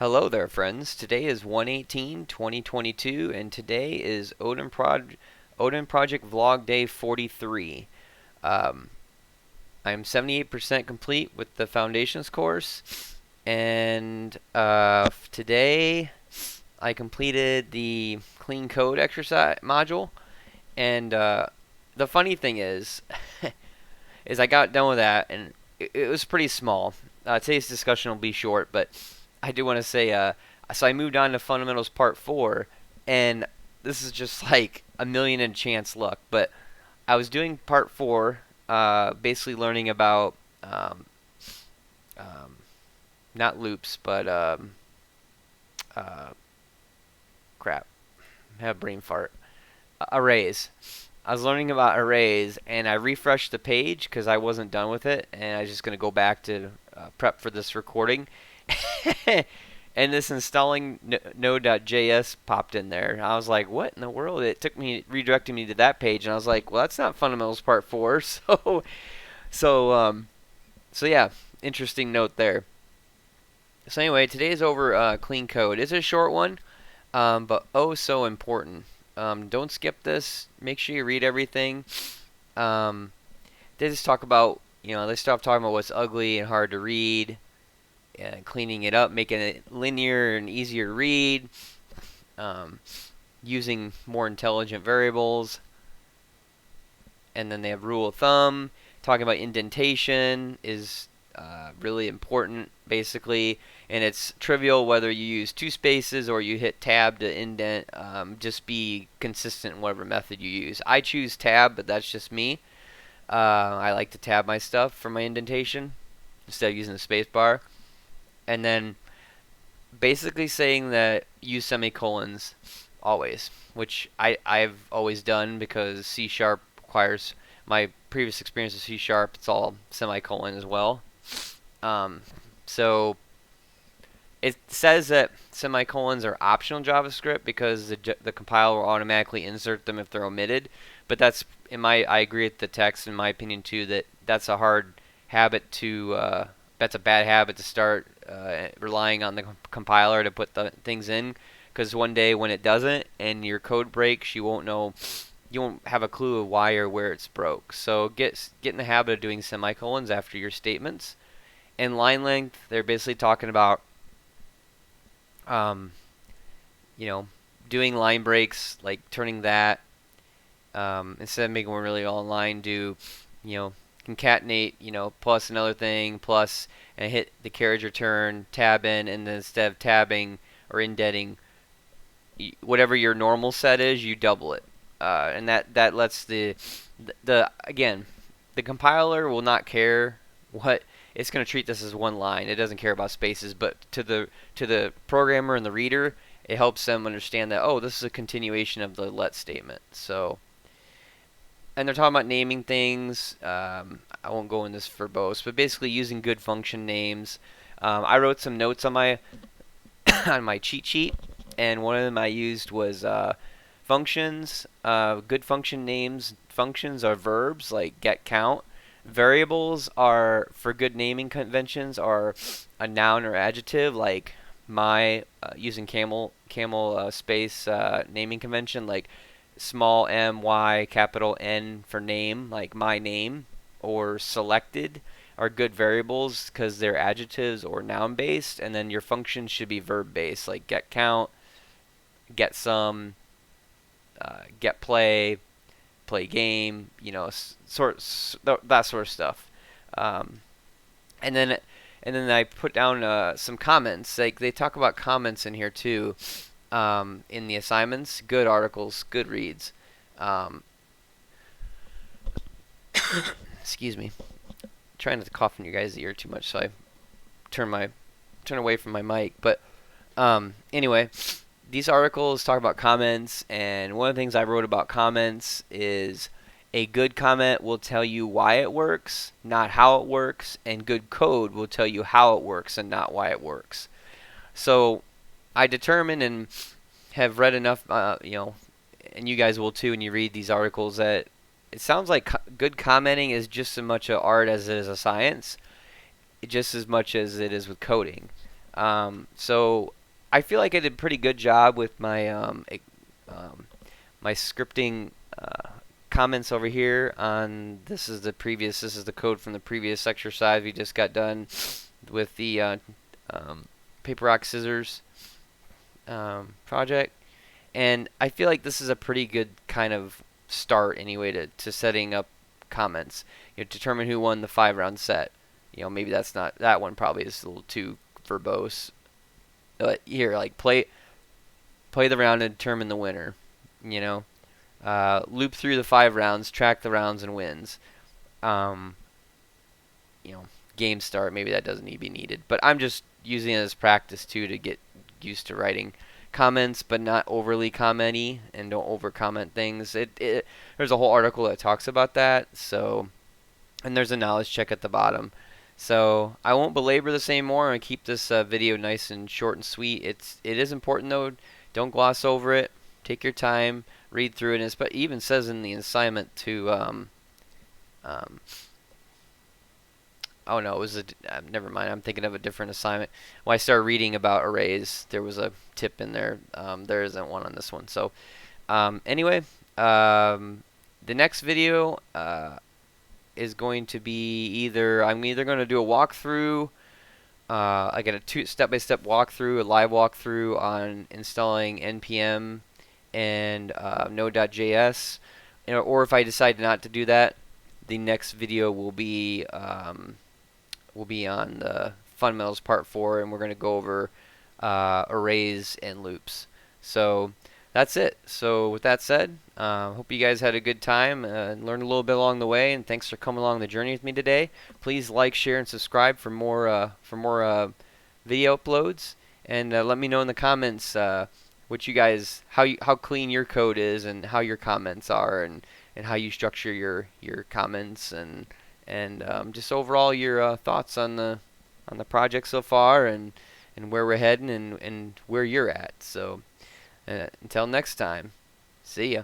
Hello there, friends. Today is 1/18/2022, and today is Odin Project Vlog Day 43. Um, I'm 78% complete with the Foundations course, and today I completed the Clean Code exercise module. And the funny thing is, is I got done with that, and it was pretty small. Today's discussion will be short, but I do want to say, so I moved on to Fundamentals Part 4, and this is just like a million in chance luck, but I was doing Part 4, basically learning about, um, not loops, but, uh, crap, I have a brain fart, arrays. I was learning about arrays, and I refreshed the page because I wasn't done with it, and I was just going to go back to prep for this recording. And this installing node.js popped in there. I was like, what in the world? It redirected me to that page, and I was like, well, that's not Fundamentals Part 4. So, so yeah, interesting note there. So anyway, today's over clean code. It's a short one, but oh so important. Don't skip this. Make sure you read everything. They just talk about, they start talking about what's ugly and hard to read, cleaning it up, making it linear and easier to read, using more intelligent variables, and then they have rule of thumb. Talking about indentation is really important, basically, and it's trivial whether you use two spaces or you hit tab to indent. Just be consistent in whatever method you use. I choose tab, but that's just me. I like to tab my stuff for my indentation instead of using the space bar. And then basically saying that use semicolons always, which I've always done because C# requires, my previous experience with C#, it's all semicolon as well. So it says that semicolons are optional in JavaScript because the compiler will automatically insert them if they're omitted. But that's, I agree with the text in my opinion too, that that's a hard habit to, that's a bad habit to start relying on the compiler to put the things in, because one day when it doesn't and your code breaks, you won't have a clue of why or where it's broke. So get in the habit of doing semicolons after your statements. And line length, they're basically talking about doing line breaks, like turning that, instead of making one really all in line, do concatenate, plus another thing, plus, and hit the carriage return, tab in, and then instead of tabbing or indenting, whatever your normal set is, you double it. And that lets again, the compiler will not care what, it's going to treat this as one line. It doesn't care about spaces, but to the programmer and the reader, it helps them understand that, oh, this is a continuation of the let statement. So, and they're talking about naming things. I won't go in this verbose, but basically using good function names. I wrote some notes on my on my cheat sheet, and one of them I used was functions. Good function names. Functions are verbs like get, count. Variables are, for good naming conventions, are a noun or adjective, like my, using camel space naming convention, like small m, y, capital N for name, like my name, or selected are good variables because they're adjectives or noun based, and then your functions should be verb based, like get, count, get some, get, play game, that sort of stuff. And then I put down some comments. Like, they talk about comments in here too, in the assignments. Good articles, good reads. Excuse me. I'm trying not to cough in your guys' ear too much, so I turn away from my mic. But anyway, these articles talk about comments, and one of the things I wrote about comments is a good comment will tell you why it works, not how it works, and good code will tell you how it works and not why it works. So I determined and have read enough, and you guys will too when you read these articles, that it sounds like good commenting is just as much an art as it is a science, just as much as it is with coding. So I feel like I did a pretty good job with my my scripting comments over here on this is the code from the previous exercise we just got done with the paper rock scissors project, and I feel like this is a pretty good kind of start anyway to setting up comments. Determine who won the 5 round set. Maybe that's not that one. Probably is a little too verbose. But here, like play the round and determine the winner. You know, loop through the 5 rounds, track the rounds and wins. Um, Game start. Maybe that doesn't need to be needed. But I'm just using it as practice too to get used to writing comments, but not overly commenty, and don't over comment things. There's a whole article that talks about that. So, and there's a knowledge check at the bottom. So I won't belabor this anymore and keep this video nice and short and sweet. It is important though. Don't gloss over it. Take your time, read through it. But it even says in the assignment to oh no, it was never mind. I'm thinking of a different assignment. When I started reading about arrays, there was a tip in there. There isn't one on this one. So anyway, the next video is going to be I'm either going to do a walkthrough, I got a step-by-step walkthrough, a live walkthrough on installing npm and node.js, or if I decide not to do that, the next video will be on the fundamentals part 4, and we're going to go over arrays and loops. So that's it. So with that said, hope you guys had a good time and learned a little bit along the way, and thanks for coming along the journey with me today. Please like, share, and subscribe for more video uploads, and let me know in the comments what you guys how clean your code is, and how your comments are, and how you structure your comments, and just overall your thoughts on the project so far, and where we're heading, and where you're at. So until next time, see ya.